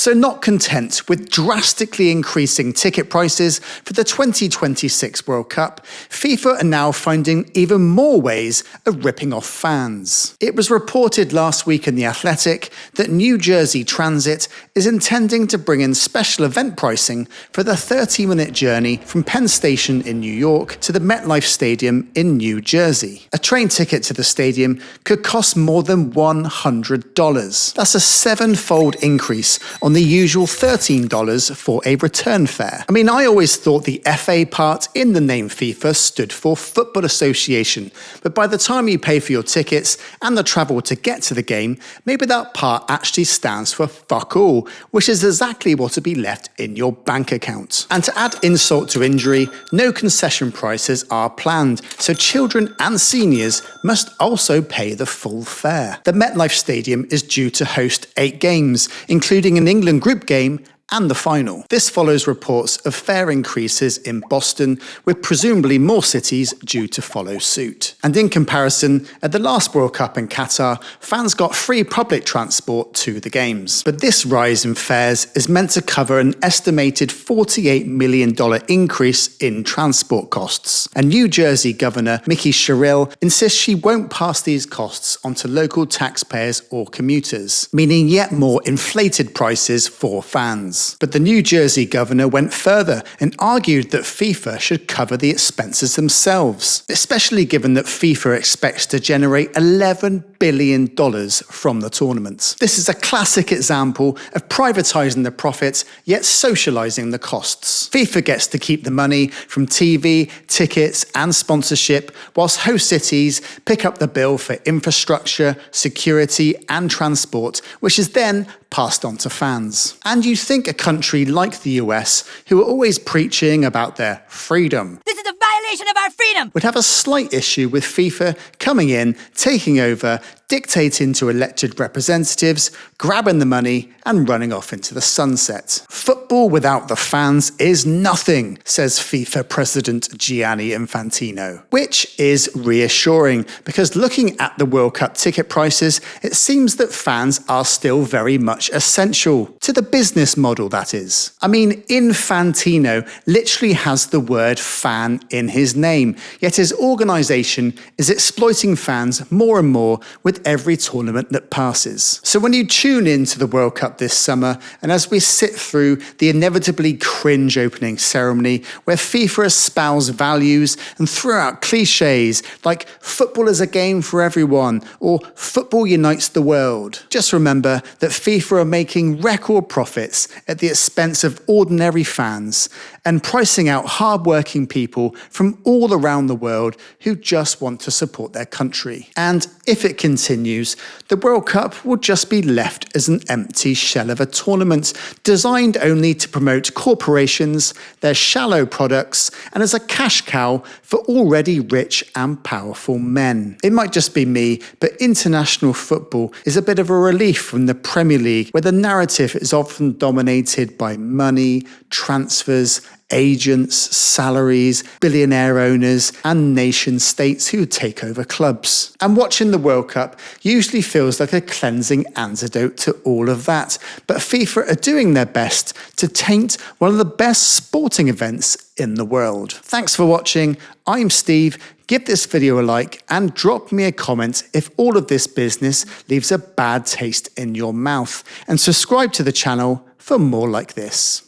So not content with drastically increasing ticket prices for the 2026 World Cup, FIFA are now finding even more ways of ripping off fans. It was reported last week in The Athletic that New Jersey Transit is intending to bring in special event pricing for the 30-minute journey from Penn Station in New York to the MetLife Stadium in New Jersey. A train ticket to the stadium could cost more than $100. That's a 7-fold increase on the usual $13 for a return fare. I mean, I always thought the FA part in the name FIFA stood for Football Association, but by the time you pay for your tickets and the travel to get to the game, maybe that part actually stands for fuck all, which is exactly what will be left in your bank account. And to add insult to injury, no concession prices are planned, so children and seniors must also pay the full fare. The MetLife Stadium is due to host 8 games, including an England group game and the final. This follows reports of fare increases in Boston, with presumably more cities due to follow suit. And in comparison, at the last World Cup in Qatar, fans got free public transport to the games. But this rise in fares is meant to cover an estimated $48 million increase in transport costs. And New Jersey Governor Mickey Sherrill insists she won't pass these costs onto local taxpayers or commuters, meaning yet more inflated prices for fans. But the New Jersey governor went further and argued that FIFA should cover the expenses themselves, especially given that FIFA expects to generate $11 billion from the tournament. This is a classic example of privatising the profits, yet socialising the costs. FIFA gets to keep the money from TV, tickets and sponsorship, whilst host cities pick up the bill for infrastructure, security and transport, which is then passed on to fans. And you'd think a country like the US, who are always preaching about their freedom, this is a violation of our freedom, would have a slight issue with FIFA coming in, taking over, dictating to elected representatives, grabbing the money and running off into the sunset. Football without the fans is nothing, says FIFA President Gianni Infantino, which is reassuring because looking at the World Cup ticket prices, it seems that fans are still very much essential to the business model, that is. I mean, Infantino literally has the word fan in his name, yet his organisation is exploiting fans more and more with every tournament that passes. So when you tune in to the World Cup this summer, and as we sit through the inevitably cringe opening ceremony where FIFA espouse values and throw out cliches like football is a game for everyone or football unites the world, just remember that FIFA are making record profits at the expense of ordinary fans and pricing out hard-working people from all around the world who just want to support their country. And if it continues, the World Cup will just be left as an empty shell of a tournament designed only to promote corporations, their shallow products, and as a cash cow for already rich and powerful men. It might just be me, but international football is a bit of a relief from the Premier League, where the narrative is often dominated by money, transfers, agents, salaries, billionaire owners, and nation states who take over clubs. And watching the World Cup usually feels like a cleansing antidote to all of that. But FIFA are doing their best to taint one of the best sporting events in the world. Thanks for watching. I'm Steve. Give this video a like and drop me a comment if all of this business leaves a bad taste in your mouth. And subscribe to the channel for more like this.